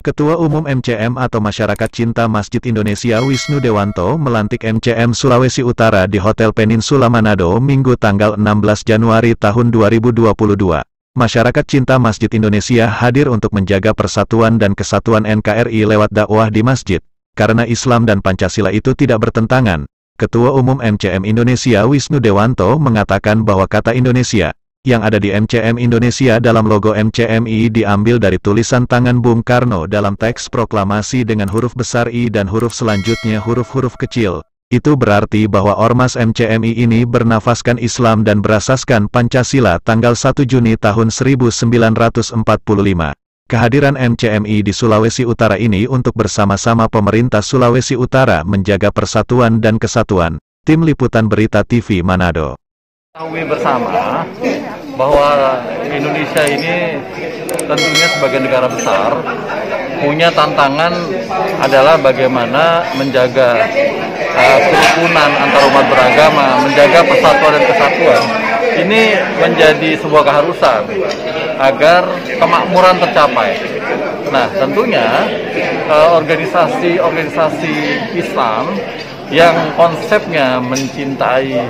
Ketua Umum MCM atau Masyarakat Cinta Masjid Indonesia Wisnu Dewanto melantik MCM Sulawesi Utara di Hotel Peninsula Manado Minggu tanggal 16 Januari tahun 2022. Masyarakat Cinta Masjid Indonesia hadir untuk menjaga persatuan dan kesatuan NKRI lewat dakwah di masjid, karena Islam dan Pancasila itu tidak bertentangan. Ketua Umum MCM Indonesia Wisnu Dewanto mengatakan bahwa kata Indonesia yang ada di MCM Indonesia dalam logo MCMI diambil dari tulisan tangan Bung Karno dalam teks proklamasi dengan huruf besar I dan huruf selanjutnya huruf-huruf kecil. Itu berarti bahwa Ormas MCMI ini bernafaskan Islam dan berasaskan Pancasila tanggal 1 Juni tahun 1945. Kehadiran MCMI di Sulawesi Utara ini untuk bersama-sama pemerintah Sulawesi Utara menjaga persatuan dan kesatuan. Tim Liputan Berita TV Manado. Ketahui bersama bahwa Indonesia ini tentunya sebagai negara besar punya tantangan adalah bagaimana menjaga kerukunan antar umat beragama, menjaga persatuan dan kesatuan. Ini menjadi sebuah keharusan agar kemakmuran tercapai. Nah, tentunya organisasi-organisasi Islam yang konsepnya mencintai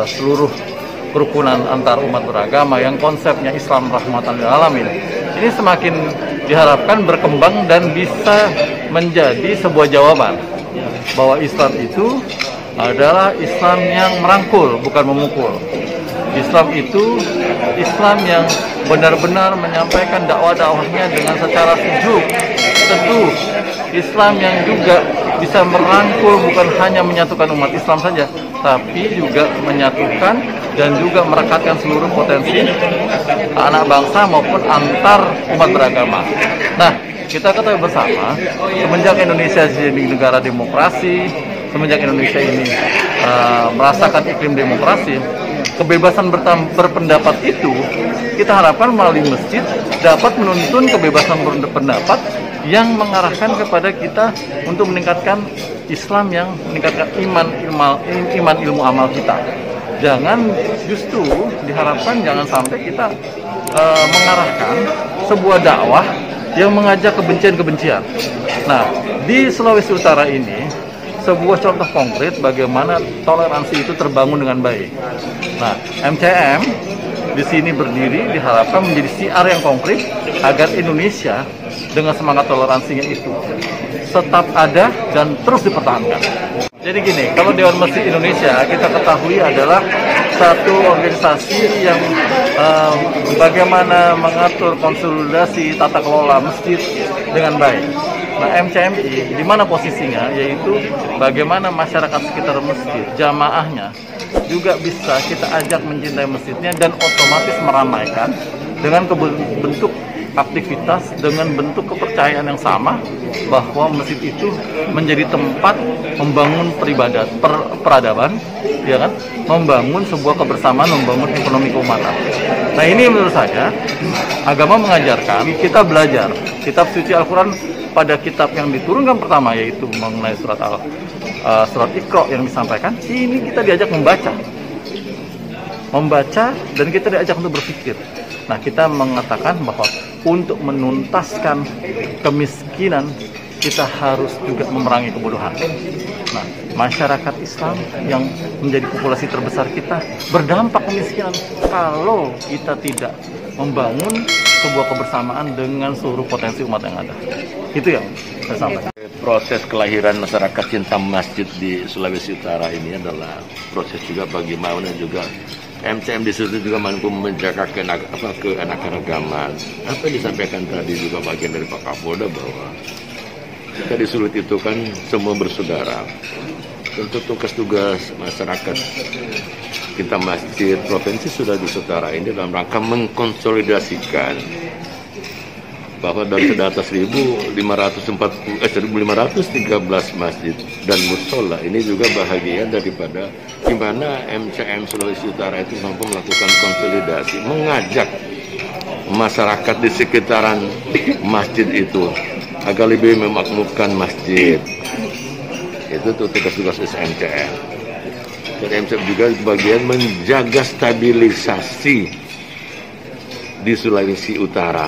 seluruh kerukunan antar umat beragama, yang konsepnya Islam rahmatan lil alamin, ini semakin diharapkan berkembang dan bisa menjadi sebuah jawaban bahwa Islam itu adalah Islam yang merangkul, bukan memukul. Islam itu Islam yang benar-benar menyampaikan dakwah-dakwahnya dengan secara sejuk, teduh. Islam yang juga bisa merangkul, bukan hanya menyatukan umat Islam saja, tapi juga menyatukan dan juga merekatkan seluruh potensi anak bangsa maupun antar umat beragama. Nah, kita ketahui bersama, semenjak Indonesia jadi negara demokrasi, semenjak Indonesia ini merasakan iklim demokrasi, kebebasan berpendapat itu kita harapkan melalui masjid dapat menuntun kebebasan berpendapat yang mengarahkan kepada kita untuk meningkatkan Islam, yang meningkatkan iman ilmu amal kita. Jangan, justru diharapkan jangan sampai kita mengarahkan sebuah dakwah yang mengajak kebencian-kebencian. Nah, di Sulawesi Utara ini sebuah contoh konkret bagaimana toleransi itu terbangun dengan baik. Nah, MCM di sini berdiri diharapkan menjadi siar yang konkret agar Indonesia dengan semangat toleransinya itu tetap ada dan terus dipertahankan. Jadi gini, kalau Dewan Masjid Indonesia kita ketahui adalah satu organisasi yang bagaimana mengatur konsolidasi tata kelola masjid dengan baik. Nah, MCMI di mana posisinya, yaitu bagaimana masyarakat sekitar masjid, jamaahnya juga bisa kita ajak mencintai masjidnya dan otomatis meramaikan dengan bentuk aktivitas dengan bentuk kepercayaan yang sama bahwa masjid itu menjadi tempat membangun peradaban, ya kan, membangun sebuah kebersamaan, membangun ekonomi keumatan. Nah, ini menurut saya agama mengajarkan kita belajar kitab suci Al-Quran pada kitab yang diturunkan pertama, yaitu mengenai surat Iqra yang disampaikan. Ini kita diajak membaca dan kita diajak untuk berpikir. Nah, kita mengatakan bahwa untuk menuntaskan kemiskinan kita harus juga memerangi kebodohan. Nah, masyarakat Islam yang menjadi populasi terbesar kita berdampak kemiskinan kalau kita tidak membangun sebuah kebersamaan dengan seluruh potensi umat yang ada. Itu yang saya sampaikan. Proses kelahiran masyarakat cinta masjid di Sulawesi Utara ini adalah proses juga bagaimana juga MCM di situ juga mampu menjaga keanekaragaman. Apa yang disampaikan tadi juga bagian dari Pak Kapolda bahwa kita di Sulut itu kan semua bersaudara. Tentu tugas-tugas masyarakat kita masjid provinsi Sulawesi Utara ini dalam rangka mengkonsolidasikan bahwa dari data 1.513 masjid dan musola ini juga bahagian daripada di mana MCM Sulawesi Utara itu mampu melakukan konsolidasi, mengajak masyarakat di sekitaran masjid itu agar lebih memakmurkan masjid. Itu tugas-tugas MCM. Dan MCM juga bagian menjaga stabilisasi di Sulawesi Utara.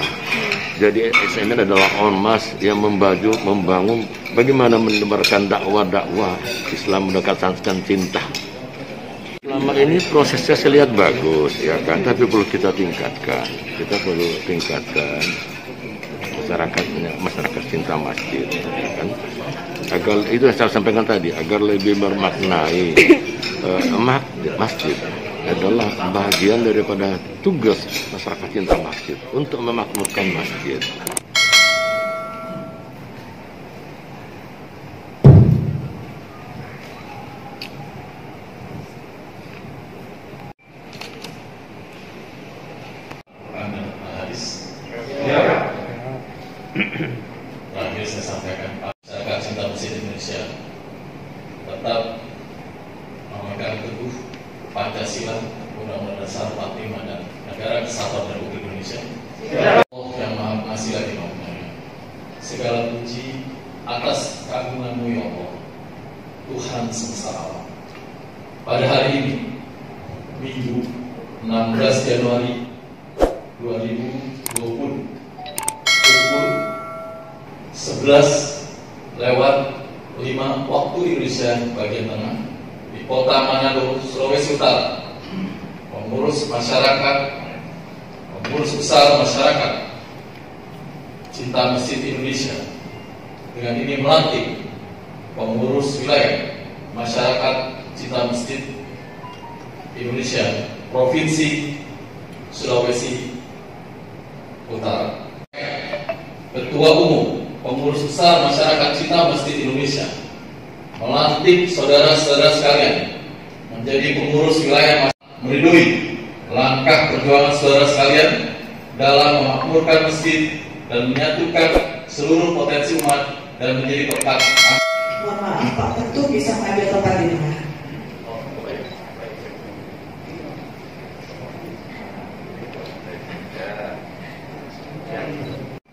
Jadi SMN adalah ormas yang membangun bagaimana menebarkan dakwah Islam, mendekatkan cinta. Selama ini prosesnya saya lihat bagus, ya kan, tapi perlu kita tingkatkan. Kita perlu tingkatkan masyarakat cinta masjid, ya kan? Agar itu yang saya sampaikan tadi, agar lebih bermaknai masjid adalah bagian daripada tugas masyarakat cinta masjid untuk memakmurkan masjid. Terakhir saya sampaikan, masyarakat cinta masjid Indonesia tetap memegang teguh Pancasila, Undang-Undang Dasar 45 dan Negara Kesatuan Republik Indonesia. Allah yang Maha Pengasih lagi Maha Penyayang. Segala puji atas keagungan-Mu ya Allah, Tuhan semesta alam. Pada hari ini, Minggu 16 Januari 2020, pukul 11:05 waktu Indonesia bagian tengah, di Kota Manado, Sulawesi Utara, pengurus besar masyarakat cinta masjid Indonesia dengan ini melantik pengurus wilayah masyarakat cinta masjid Indonesia Provinsi Sulawesi Utara. Ketua Umum Pengurus Besar Masyarakat Cinta Masjid Indonesia melantik saudara-saudara sekalian menjadi pengurus wilayah, meridoi langkah perjuangan saudara sekalian dalam memakmurkan masjid dan menyatukan seluruh potensi umat dan menjadi tempat. Mohon maaf Pak, tentu bisa mengambil tempat di tengah.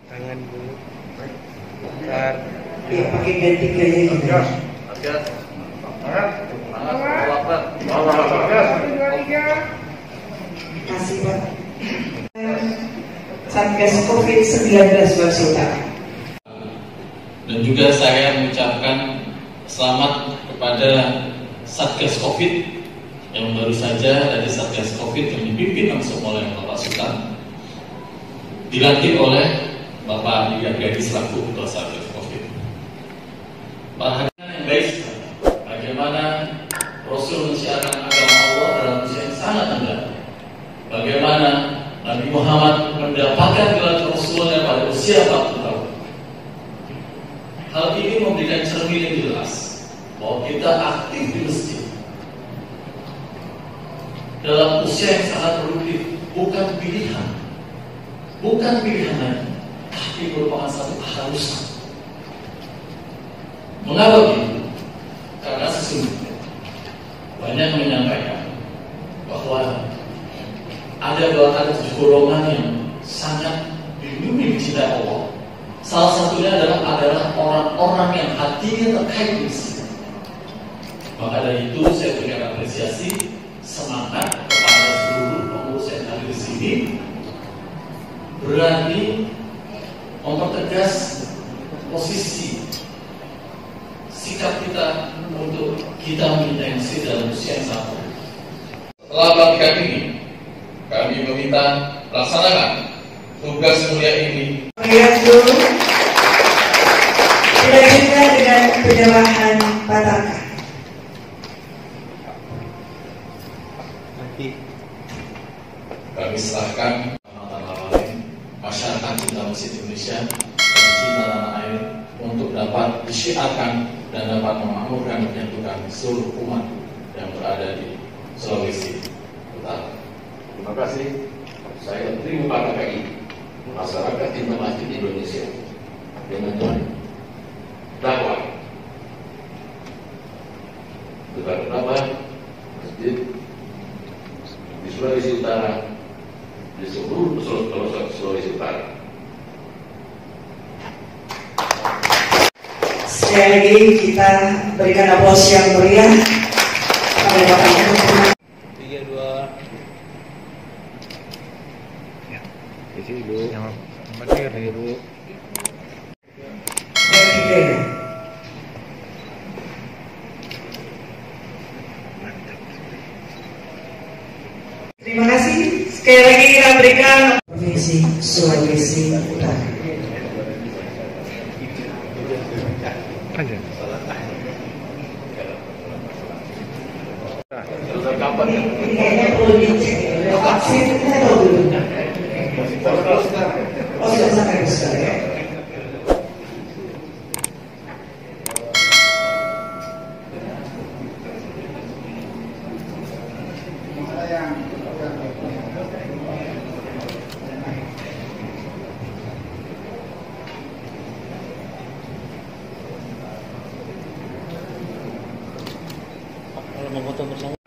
Tangan dulu. Bentar. Ya, pakai ganti gaya gitu. Kasih Pak. Satgas COVID-19 Sulawesi Utara. Dan juga saya mengucapkan selamat kepada Satgas COVID yang baru saja dari Satgas COVID yang dipimpin langsung oleh Bapak Sultan, dilantik oleh Bapak Diagadi selaku Ketua Satgas COVID. Bahagia yang baik, bagaimana Rasul mensiarkan agama Allah dalam usia yang sangat muda. Bagaimana Nabi Muhammad mendapatkan gelar Rasulnya pada usia 40 tahun. Hal ini memberikan cermin yang jelas bahwa kita aktif di masjid dalam usia yang sangat produktif, bukan pilihan lagi, tapi merupakan satu keharusan. Mengapa begitu? Karena sesungguhnya banyak menyampaikan bahwa ada golongan yang sangat dilindungi dicintai Allah. Salah satunya adalah orang-orang yang hatinya terkait di masjid. Maka dari itu saya berikan apresiasi, semangat kepada seluruh pengurus yang hadir di sini, berani mempertegas posisi sikap kita untuk kita mencintai masjid dalam usia yang sama. Setelah pelantikan ini, kami meminta laksanakan tugas mulia ini. Dulu dilanjutkan dengan penyerahan pataka. Kami serahkan masyarakat cinta masjid Indonesia dan cinta tanah air untuk dapat disyiarkan dan dapat memakmurkan dan menyatukan seluruh umat yang berada di Sulawesi Utara. Terima kasih. Saya terima pataka ini. Masyarakat cinta masjid Indonesia dengan dakwah betapa masjid di Sulawesi Utara, di seluruh pelosok Sulawesi Utara. Sekali lagi kita berikan aplaus yang meriah pada Bapak Ibu. 3, 2. Yang penting Sekali lagi kita berikan Provinsi Sulawesi Utara. Ini kayaknya perlu dicek ya, vaksin kita tahu dulu. Oh sudah sampai besar ya. Kalau mau foto bersama.